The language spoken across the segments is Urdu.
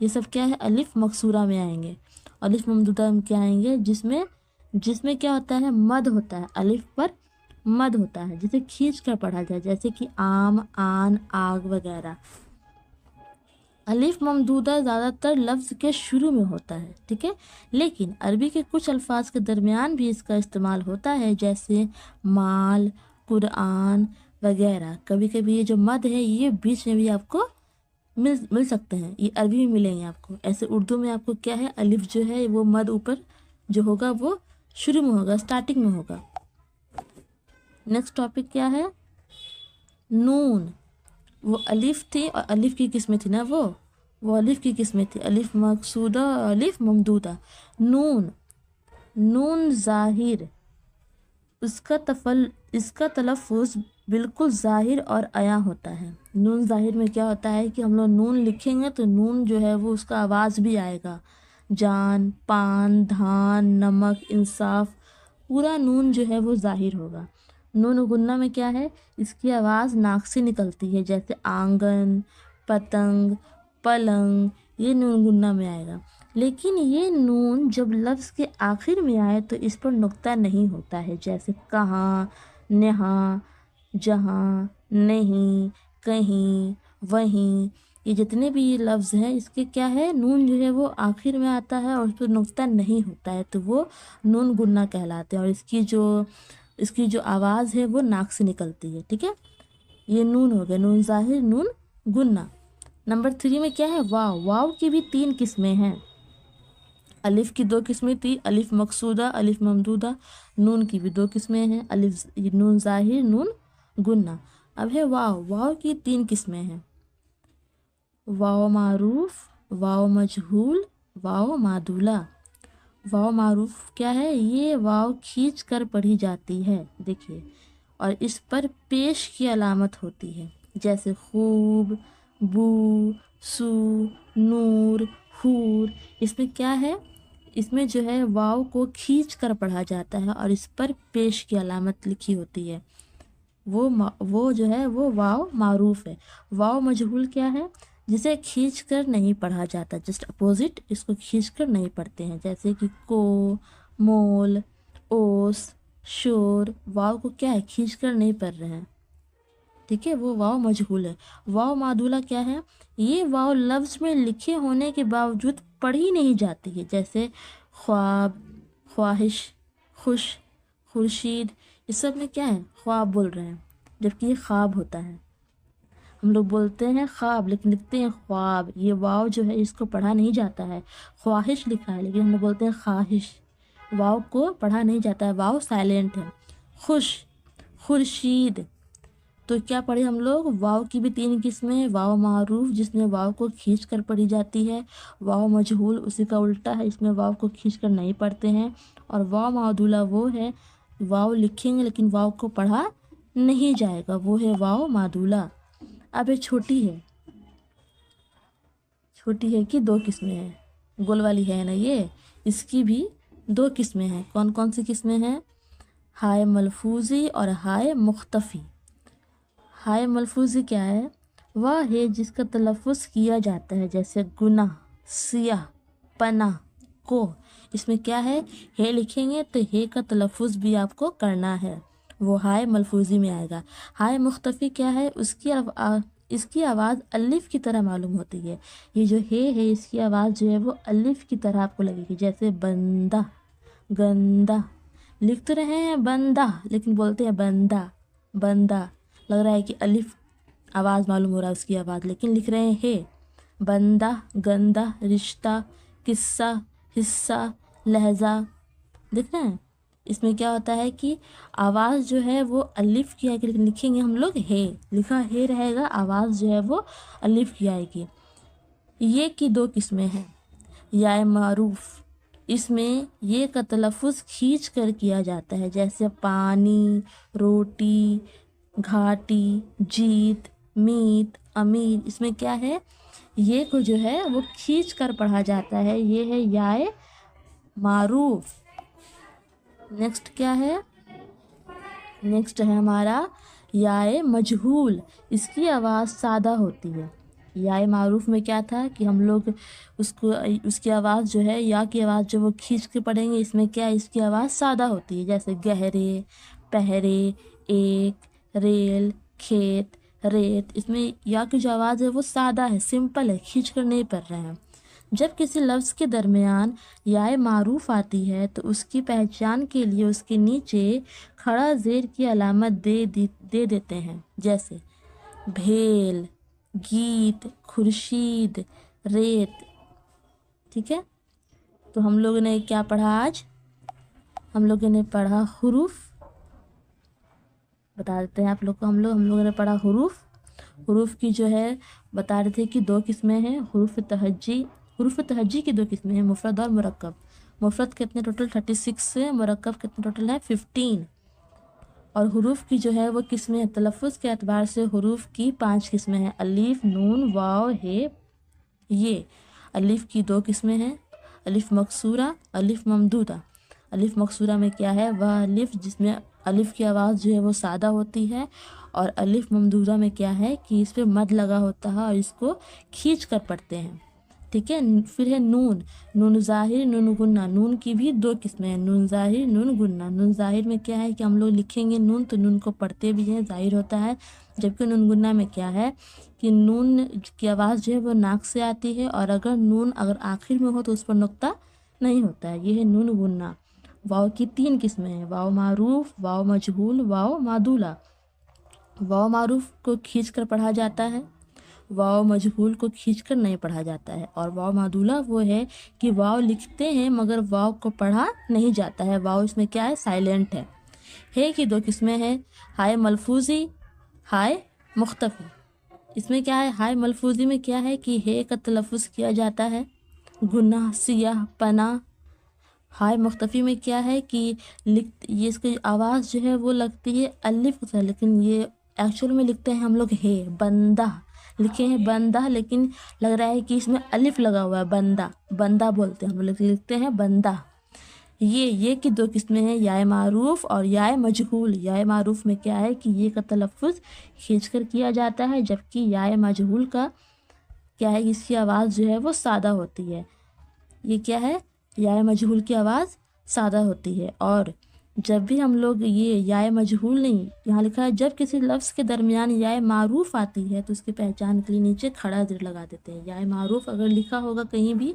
یہ سب کیا ہے الف مقصورہ میں آئیں گے. الف ممدودہ میں کیا آئیں گے جس میں کیا ہوتا ہے مد ہوتا ہے, الف پر مد ہوتا ہے, جسے کھینچ کر پڑھا جائے, جیسے کہ آم, آن, آگ وغیرہ. الف ممدودہ زیادہ تر لفظ کے شروع میں ہوتا ہے, ٹھیک ہے, لیکن عربی کے کچھ الفاظ کے درمیان بھی اس کا استعمال ہوتا ہے, جیسے مال, قرآن وغیرہ. کبھی کبھی یہ جو مد ہے یہ بیچ میں بھی آپ کو مل سکتے ہیں, یہ عربی میں ملیں گے آپ کو. ایسے اردو میں آپ کو کیا ہے الف جو ہے وہ مد اوپر جو ہوگا وہ شروع میں ہوگا, اسٹارٹنگ میں ہوگا. نیکسٹ ٹاپک کیا ہے, نون. وہ الف تھی اور الف کی قسمیں تھی نا, وہ الف کی قسمیں تھی, الف مقصودہ اور الف ممدودہ. نون ظاہر, اس کا تلفظ بالکل ظاہر اور عیاں ہوتا ہے. نون ظاہر میں کیا ہوتا ہے کہ ہم لوگ نون لکھیں گے تو نون جو ہے وہ اس کا آواز بھی آئے گا, جان, پان, دھان, نمک, انصاف, پورا نون جو ہے وہ ظاہر ہوگا. نون غنہ میں کیا ہے, اس کی آواز ناک سے نکلتی ہے, جیسے آنگن, پتنگ, پلنگ, یہ نون غنہ میں آئے گا. لیکن یہ نون جب لفظ کے آخر میں آئے تو اس پر نقطہ نہیں ہوتا ہے, جیسے کہاں, نہاں, جہاں, نہیں, کہیں, وہیں. یہ جتنے بھی یہ لفظ ہیں اس کے کیا ہے نون جو ہے وہ آخر میں آتا ہے اور اس پر نقطہ نہیں ہوتا ہے, تو وہ نون غنہ کہلاتے ہیں, اور اس کی جو آواز ہے وہ ناک سے نکلتی ہے, ٹھیک ہے. یہ نون ہو گیا, نون ظاہر, نون غنہ. نمبر 3 میں کیا ہے, واو کی بھی 3 قسمیں ہیں. الف کی 2 قسمیں تھی, الف مقصودہ, الف ممدودہ. نون کی بھی 2 قسمیں ہیں, نون ظاہر, نون غنہ. اب ہے واو کی 3 قسمیں ہیں, واو معروف, واو مجہول, واو معدولہ. واو معروف کیا ہے, یہ واو کھینچ کر پڑھی جاتی ہے, دیکھیے, اور اس پر پیش کی علامت ہوتی ہے, جیسے خوب, بو, سو, نور, حور. اس میں کیا ہے, اس میں جو ہے واو کو کھینچ کر پڑھا جاتا ہے اور اس پر پیش کی علامت لکھی ہوتی ہے, وہ جو ہے وہ واو معروف ہے. واو مجہول کیا ہے, جسے کھینچ کر نہیں پڑھا جاتا, جسٹ اپوزٹ, اس کو کھینچ کر نہیں پڑھتے ہیں, جیسے کہ کو, مول, اوس, شور. واو کو کیا ہے کھینچ کر نہیں پڑھ رہے ہیں, ٹھیک ہے, وہ واو مجہول ہے. واو معدولہ کیا ہے, یہ واو لفظ میں لکھے ہونے کے باوجود پڑھی نہیں جاتی ہے, جیسے خواب, خواہش, خوش, خورشید. اس سب میں کیا ہے خواب بول رہے ہیں جبکہ یہ خواب ہوتا ہے. ہم لوگ بولتے ہیں خواب لیکن لکھتے ہیں خواب. یہ واو جو ہے اس کو پڑھا نہیں جاتا ہے. خواہش لکھا ہے لیکن ہم لوگ بولتے ہیں خواہش, واو کو پڑھا نہیں جاتا ہے, واو سائلنٹ ہے. خوش, خورشید. تو کیا پڑھے ہم لوگ, واو کی بھی 3 قسمیں, واو معروف جس میں واو کو کھینچ کر پڑھی جاتی ہے, واو مجہول اسی کا الٹا ہے, اس میں واو کو کھینچ کر نہیں پڑھتے ہیں, اور واو معدولہ وہ ہے واو لکھیں گے لیکن واو کو پڑھا نہیں جائے گا, وہ ہے واو معدولہ. اب یہ چھوٹی ہے کہ 2 قسمیں ہیں, گول والی ہے نا یہ, اس کی بھی 2 قسمیں ہیں. کون کون سی قسمیں ہیں, ہائے ملفوظی اور ہائے مختفی. ہائے ملفوظی کیا ہے, وہ ہے جس کا تلفظ کیا جاتا ہے, جیسے گناہ, سیاہ, پناہ, کو. اس میں کیا ہے ہے لکھیں گے تو ہے کا تلفظ بھی آپ کو کرنا ہے, وہ ہائے ملفوظی میں آئے گا. ہائے مختفی کیا ہے, اس کی آواز الف کی طرح معلوم ہوتی ہے. یہ جو ہے اس کی آواز جو ہے وہ الف کی طرح آپ کو لگے گی, جیسے بندہ, گندہ. لکھ تو رہے ہیں بندہ لیکن بولتے ہیں بندہ, لگ رہا ہے کہ الف آواز معلوم ہو رہا ہے اس کی آواز, لیکن لکھ رہے ہیں بندہ, گندہ, رشتہ, قصہ, حصہ, لہجہ. دیکھ رہے ہیں اس میں کیا ہوتا ہے کہ آواز جو ہے وہ الف کی آئے گی, لیکن لکھیں گے ہم لوگ ہے, لکھا ہے رہے گا, آواز جو ہے وہ الف کی آئے گی. یہ کی 2 قسمیں ہیں, یا معروف, اس میں یہ کا تلفظ کھینچ کر کیا جاتا ہے, جیسے پانی, روٹی, گھاٹی, جیت, میت, امیر. اس میں کیا ہے یہ کو جو ہے وہ کھینچ کر پڑھا جاتا ہے, یہ ہے یا معروف. نیکسٹ کیا ہے, نیکسٹ ہے ہمارا یا مجہول. اس کی آواز سادہ ہوتی ہے, یا معروف میں کیا تھا کہ ہم لوگ اس کی آواز جو ہے، یا کی آواز جو وہ کھینچ کے پڑھیں گے، اس میں کیا ہے، اس کی آواز سادہ ہوتی ہے، جیسے گہرے، پہرے، ایک، ریل، کھیت، ریت۔ اس میں یا کی جو آواز ہے وہ سادہ ہے، سمپل ہے، کھینچ کر نہیں پڑھ رہے ہیں۔ جب کسی لفظ کے درمیان یا معروف آتی ہے تو اس کی پہچان کے لیے اس کے نیچے کھڑا زیر کی علامت دے دیتے ہیں، جیسے بھیل، گیت، خورشید، ریت۔ ٹھیک ہے، تو ہم لوگوں نے کیا پڑھا آج؟ ہم لوگوں نے پڑھا حروف۔ بتا دیتے ہیں آپ لوگ کو، ہم لوگوں نے پڑھا حروف۔ حروف کی جو ہے بتا رہے تھے کہ 2 قسمیں ہیں، حروف تہجی۔ حروف تہجی کی 2 قسمیں ہیں، مفرد اور مرکب۔ مفرد کتنے ٹوٹل 36 سے، مرکب کتنے ٹوٹل ہے 15۔ اور حروف کی جو ہے وہ قسمیں ہیں، تلفظ کے اعتبار سے حروف کی 5 قسمیں ہیں، الف، نون، واو، ہے، یہ۔ الف کی 2 قسمیں ہیں، الف مکسورہ، الف ممدودہ۔ الف مکسورہ میں کیا ہے، وہ الف جس میں الف کی آواز جو ہے وہ سادہ ہوتی ہے، اور الف ممدودہ میں کیا ہے کہ اس پہ مد لگا ہوتا ہے اور اس کو کھینچ کر پڑھتے ہیں۔ ٹھیک ہے، پھر ہے نون، نون ظاہر، نون گنہ۔ نون کی بھی 2 قسمیں ہیں، نون ظاہر، نون گنہ۔ نون ظاہر میں کیا ہے کہ ہم لوگ لکھیں گے نون تو نون کو پڑھتے بھی ہیں، ظاہر ہوتا ہے، جبکہ نون گنہ میں کیا ہے کہ نون کی آواز جو ہے وہ ناک سے آتی ہے، اور اگر آخر میں ہو تو اس پر نقطہ نہیں ہوتا ہے، یہ ہے نون گنہ۔ واو کی 3 قسمیں ہیں، واو معروف، واو مجہول، واو معدولہ۔ واو معروف کو کھینچ کر پڑھا جاتا ہے، واو مجہول کو کھینچ کر نہیں پڑھا جاتا ہے، اور واو معدولہ وہ ہے کہ واو لکھتے ہیں مگر واو کو پڑھا نہیں جاتا ہے، واو اس میں کیا ہے، سائلنٹ ہے۔ ہے کی 2 قسمیں ہیں، ہائے ملفوظی، ہائے مختفی۔ اس میں کیا ہے، ہائے ملفوظی میں کیا ہے کہ ہے کا تلفظ کیا جاتا ہے، گناہ، سیاہ، پناہ۔ ہائے مختفی میں کیا ہے کہ یہ اس کی آواز جو ہے وہ لگتی ہے الف سے، لیکن یہ ایکچوئل میں لکھتے ہیں ہم لوگ ہے، بندہ لکھے ہیں، بندہ، لیکن لگ رہا ہے کہ اس میں الف لگا ہوا ہے، بندہ، بندہ بولتے ہیں ہم لوگ، لکھتے ہیں بندہ۔ یہ کی 2 قسمیں ہیں، یا معروف اور یا مجہول۔ یا معروف میں کیا ہے کہ یہ کا تلفظ کھینچ کر کیا جاتا ہے، جبکہ یا مجہول کا کیا ہے، اس کی آواز جو ہے وہ سادہ ہوتی ہے۔ یہ کیا ہے، یا مجہول کی آواز سادہ ہوتی ہے۔ اور جب بھی ہم لوگ یہ یا مجہول نہیں، یہاں لکھا ہے جب کسی لفظ کے درمیان یا معروف آتی ہے تو اس کی پہچان کے لیے نیچے کھڑا زیر لگا دیتے ہیں۔ یا معروف اگر لکھا ہوگا کہیں بھی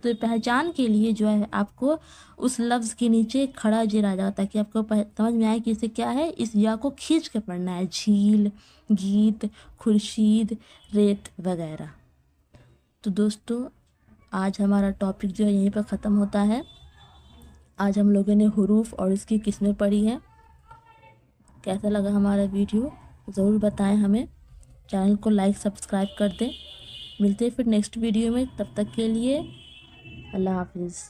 تو پہچان کے لیے جو ہے آپ کو اس لفظ کے نیچے کھڑا زیر آ جاتا ہے، تاکہ آپ کو سمجھ میں آئے کہ اسے کیا ہے، اس یا کو کھینچ کے پڑھنا ہے، جھیل، گیت، خورشید، ریت وغیرہ۔ تو دوستو آج ہمارا ٹاپک جو ہے یہیں پر ختم ہوتا ہے۔ آج ہم لوگوں نے حروف اور اس کی قسمیں پڑھی ہیں۔ کیسا لگا ہمارا ویڈیو ضرور بتائیں ہمیں، چینل کو لائک سبسکرائب کر دیں۔ ملتے ہیں پھر نیکسٹ ویڈیو میں، تب تک کے لیے اللہ حافظ۔